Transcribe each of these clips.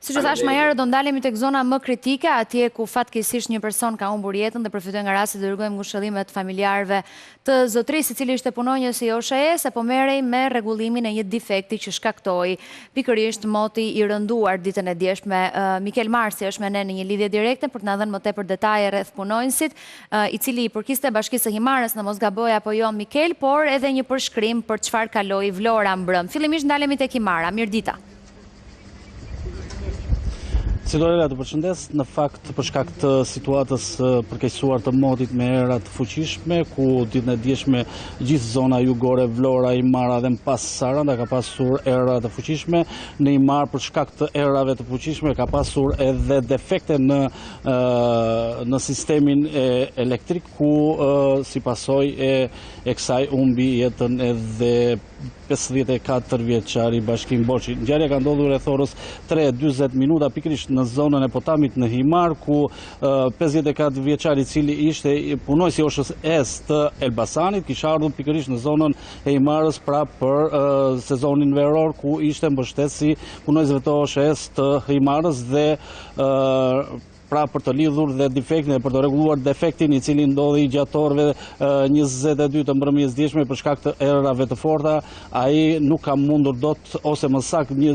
Siç e thash më herët, do ndalemi tek zona më kritike, atje ku fatkeqësisht një person ka humbur jetën dhe përfitoi nga rasti, dërgojmë ngushëllimet familjarëve të zotërisë, i cili ishte punonjës i OSHE-s apo merrej me rregullimin e një defekti që shkaktoi pikërisht moti i rënduar ditën e djeshme. Mikel Marsi është me ne në një lidhje direkte për të na dhënë më tepër detaje rreth punonjësit, i cili i përkiste Bashkisë së Himarës, në mos gaboj apo jo Mikel, por edhe një përshkrim për çfarë kaloi Vlora mbrëm. Fillimisht ndalemi tek Himara. Mirëdita. Sidorela, të përshëndes, në fakt për shkak të situatës përkeqësuar të motit me era të fuqishme, ku ditën e djeshme gjithë zona jugore, Vlora, Himara dhe më pas Saranda ka pasur era të fuqishme. Në Himar për shkak të erave të fuqishme ka pasur edhe defekte në sistemin elektrik, ku si pasojë e kësaj humbi jetën edhe 54 vjeçari Bashkim Borçi. Ngjarja ka ndodhur rreth orës 3:40 minuta pikërisht në zonën e Potamit në Himar, ku 54 vjeçari i cili ishte punonjës i OSHE-s të Elbasanit kisha ardhur pikërisht në zonën e Himarës pra për sezonin veror, ku ishte mbështetës si punonjësve të OSHE-s të Himarës dhe pra për të lidhur dhe defektin e për të rregulluar defektin i cili ndodhi gjatë orëve 22 të mbrëmjes djeshme për shkak të erave të forta. Ai nuk ka mundur dot, ose më saktë një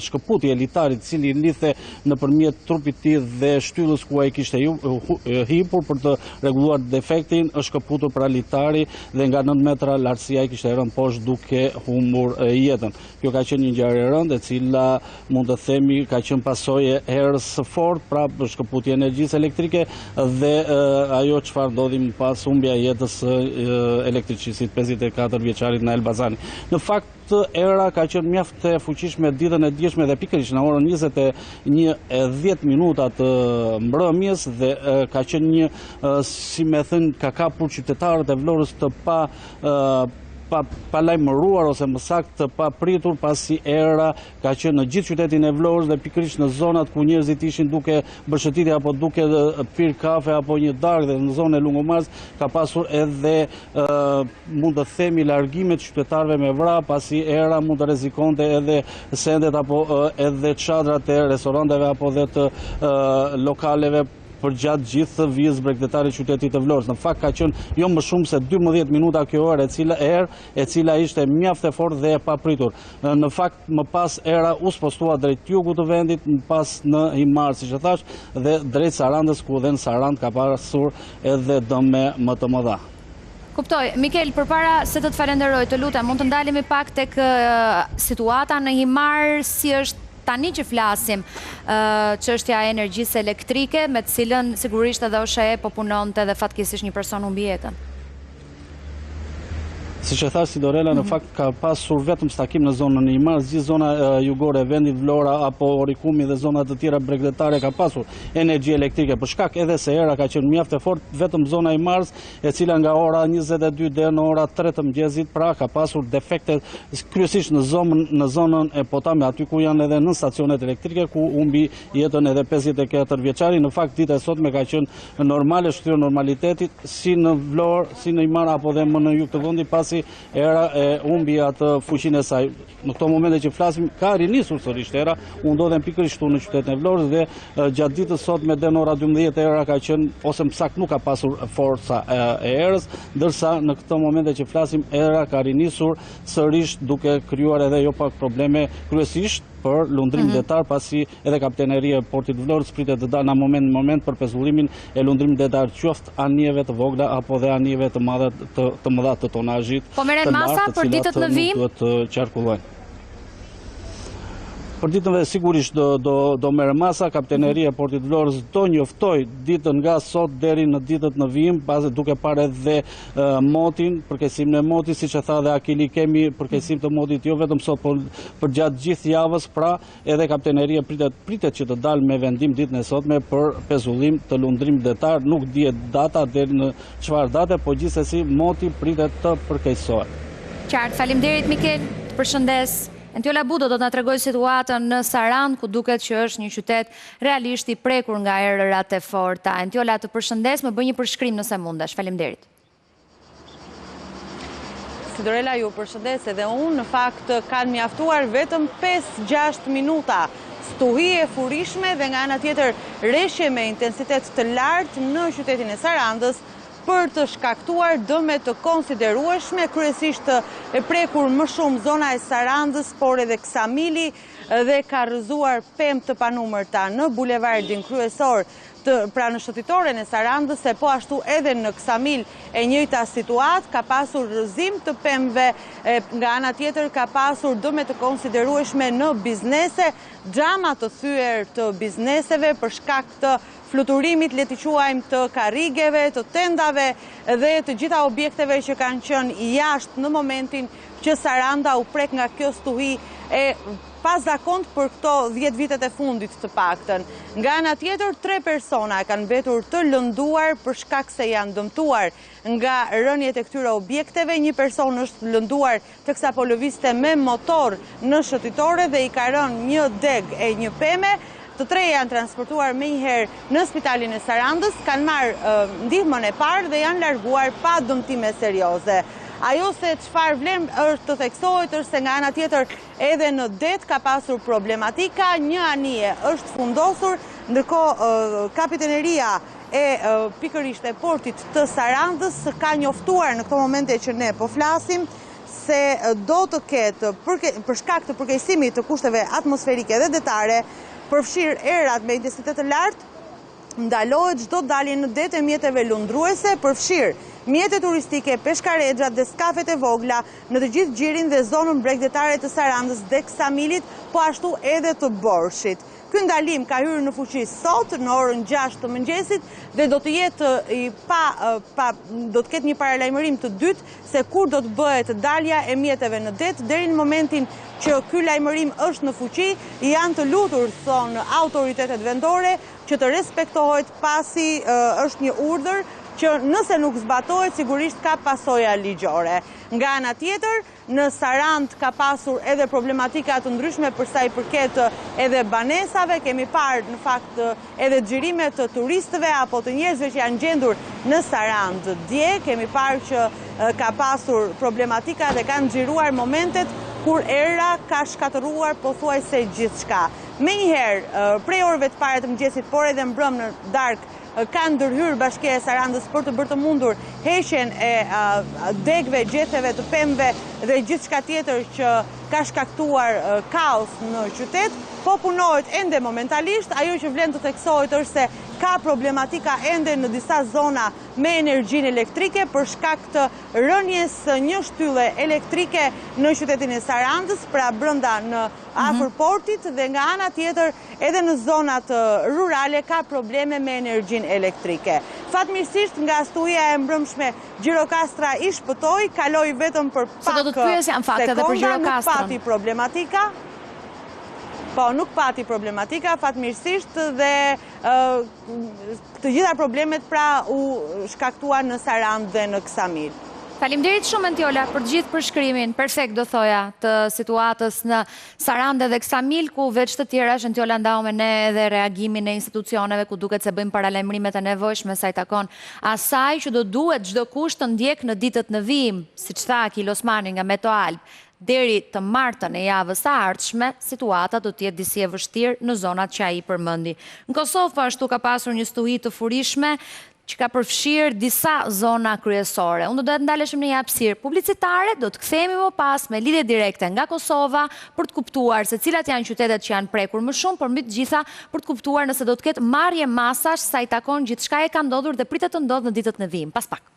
shkëputje elitarit i cili lidhte nëpërmjet trupit të tij dhe shtyllës ku ai kishte hipur për të rregulluar defektin, është shkëputur pra litari dhe nga 9 metra lartësi ai kishte rënë poshtë duke humbur jetën. Kjo ka qenë një ngjarje e rëndë e cila mund të themi ka qenë pasojë e erës së fortë, pra shkëputje energjisë elektrike dhe ajo çfarë ndodhi më pas humbja e jetës së elektriçistit 54 vjeçarit në Elbasani. Në fakt era ka qenë mjaft e fuqishme ditën e djeshme dhe pikërisht në orën 21:10 minuta të mbrëmjes dhe ka qenë një, si më thënë, ka kapur qytetarët e Vlorës të pa lajmëruar ose më saktë pa pritur, pasi era ka qenë në gjithë qytetin e Vlorës dhe pikërisht në zonat ku njerëzit ishin duke bështetitje apo duke pirë kafe apo një darkë, dhe në zonën e Lungomars ka pasur edhe mund të themi largime të qytetarëve me vrap, pasi era mund të rrezikonte edhe sendet apo edhe çadrat e restoranteve apo dhe të lokaleve për gjatë gjithë vijës bregdetare qytetit të Vlorës. Në fakt ka qenë jo më shumë se 12 minuta kjo erë e cila ishte mjaft e fortë dhe e papritur. Në fakt më pas era u spostua drejt jugut të vendit, më pas në Himar, siç e thash, dhe drejt Sarandës, ku dhe në Sarandë ka pasur edhe dëme më të mëdha. Kuptoj. Mikel, përpara se të të falenderoj, të lutem, mund të ndalemi pak tek situata në Himar, si është tani që flasim çështja e energjisë elektrike, me të cilën sigurisht edhe OSHE po punonte dhe fatkeqësisht një person humbi jetën. Siç e thash Sidorela, në fakt ka pasur vetëm stakim në zonën e Himarës, gjithë zona jugore e vendit, Vlora apo Orikumi dhe zona të tjera bregdetare ka pasur energji elektrike, për shkak edhe se era ka qenë mjaft e fortë, vetëm zona e Himarës, e cila nga ora 22 deri në ora 3 të mëngjesit, pra ka pasur defekte kryesisht në zonën e Potamit, aty ku janë edhe nën stacionet elektrike, ku humbi jetën edhe 54 vjeçari. Në fakt dita e sotme ka qenë normale, shtyrë normalitetit, si në Vlorë, si në Himar apo dhe më në jug të vendit, pasi era e humbi atë fuqinë e saj. Në këto momente që flasim ka rinisur sërish era, u ndodhen pikërisht këtu në qytetin e Vlorës dhe gjatë ditës sotme deri në ora 12 era ka qenë, ose më saktë nuk ka pasur forca e erës, ndërsa në këto momente që flasim era ka rinisur sërish duke krijuar edhe jo pak probleme, kryesisht për lundrim detar, pasi edhe kapiteneria e portit Vlorës pritet të dalë në moment për pezullimin e lundrim detar, qoftë anijeve të vogla apo dhe anijeve të mëdha të tonazhit. Po merren masa për ditët në vim? Duhet të qarkullojnë. Për ditën sigurisht do merë masa, kapiteneria e portit Vlorës do njoftoj ditën nga sot deri në ditët në vijim, duke parë edhe motin, përkeqësimin e motit, siç e tha dhe Akili, kemi përkeqësim të motit jo vetëm sot, por për gjatë gjithë javës, pra edhe kapiteneria pritet që të dalë me vendim ditën e sotme për pezullim të lundrim detar, nuk dihet data deri në çfarë date, po gjithsesi moti pritet të përkeqësohet. Qartë, faleminderit Mikel, të përshëndes. Entiola Budo do të na tregoj situatën në Sarandë, ku duket që është një qytet realisht i prekur nga erërat e forta. Entiola, të përshëndes, më bëj një përshkrim nëse mundesh. Faleminderit. Sidorela, ju përshëndes edhe unë, në fakt kanë mjaftuar vetëm 5-6 minuta stuhi e furishme dhe nga ana tjetër reshje me intensitet të lartë në qytetin e Sarandës për të shkaktuar dëme të konsiderueshme, kryesisht e prekur më shumë zona e Sarandës, por edhe Ksamili dhe ka rrëzuar pemë të panumërta në bulevardin kryesor pra në shëtitoren e Sarandës, e po ashtu edhe në Ksamil e njëjta situatë, ka pasur rrëzim të pemëve, nga ana tjetër ka pasur dëme të konsiderueshme në biznese, xhama të thyer të bizneseve për shkak të fluturimit, le t'i quajmë, të karrigeve, të tendave dhe të gjitha objekteve që kanë qenë jashtë në momentin që Saranda u prek nga kjo stuhi e pazakont për këto 10 vitet e fundit të paktën. Nga ana tjetër, 3 persona kanë mbetur të lënduar për shkak se janë dëmtuar nga rënjet e këtyre objekteve. Një person është lënduar teksa po lëvizte me motor në shëtitore dhe i ka rënë një deg e një peme. Të 3 janë transportuar menjëherë në spitalin e Sarandës, kanë marrë ndihmën e parë dhe janë larguar pa dëmtime serioze. Ajo se çfarë vlen është të theksohet është se nga ana tjetër edhe në det ka pasur problematika, një anije është fundosur, ndërkohë kapiteneria e pikërisht e portit të Sarandës ka njoftuar në këto momente që ne po flasim se do të ketë për shkak të përkeqësimit të kushteve atmosferike dhe detare, përfshirë erat me intensitet të lartë, ndalohet çdo dalje në det e mjeteve lundruese, përfshirë mjete turistike, peshkarexhat dhe skafet e vogla në të gjithë gjirin dhe zonën bregdetare të Sarandës dhe Ksamilit, po ashtu edhe të Borshit. Ky ndalim ka hyrë në fuqi sot në orën 6 të mëngjesit dhe do të jetë do të ketë një paralajmërim të dytë se kur do të bëhet dalja e mjeteve në det. Deri në momentin që ky lajmërim është në fuqi, janë të lutur, thonë autoritetet vendore, që të respektohet pasi është një urdhër që nëse nuk zbatohet, sigurisht ka pasoja ligjore. Nga ana tjetër, në Sarandë ka pasur edhe problematika të ndryshme për sa i përket edhe banesave, kemi parë në fakt edhe xhirime të turistëve apo të njerëzve që janë gjendur në Sarandë dje, kemi parë që ka pasur problematika dhe kanë xhiruar momentet kur era ka shkatëruar pothuajse gjithçka. Menjëherë, prej orëve të parë të mëngjesit, por edhe mbrëm në darkë, ka ndërhyrë Bashkia e Sarandës për të bërë të mundur heqjen e degëve, gjetheve, të pemëve dhe gjithçka tjetër që ka shkaktuar kaos në qytet, po punohet ende momentalisht. Ajo që vlen të theksohet është se ka problematika ende në disa zona me energjinë elektrike për shkak të rënjes një shtylle elektrike në qytetin e Sarandës, pra brenda në afër portit, dhe nga ana tjetër edhe në zonat rurale ka probleme me energjinë elektrike. Fatmirësisht nga stuhia e mbrëmshme Gjirokastra i shpëtoi, kaloi vetëm për pak sekonda, nuk pati problematika. Po, nuk pati problematika, fatmirësisht, dhe të gjitha problemet pra u shkaktuan në Sarandë dhe në Ksamil. Faleminderit shumë Antiola për gjithë përshkrimin perfekt, do thoja, të situatës në Sarandë dhe Ksamil, ku veç të tjera është Antiola ndau me ne edhe reagimin e institucioneve, ku duket se bëjmë paralajmërimet e nevojshme sa i takon asaj që do duhet çdo kush të ndjek në ditët në vijim, siç tha Akil Osmani nga Meto Alb. Deri të martën e javës së ardhshme, situata do të jetë disi e vështirë në zonat që ai përmendi. Në Kosovë ashtu ka pasur një stuhi të furishme që ka përfshirë disa zona kryesore. Unë do të ndaleshim në një hapësirë publicitare, do të kthehemi më pas me lidhje direkte nga Kosova për të kuptuar se cilat janë qytetet që janë prekur më shumë, por mbi të gjitha për të kuptuar nëse do të ketë marrje masash sa i takon gjithçka e ka ndodhur dhe pritet të ndodhë në ditët në vijim. Pas pak.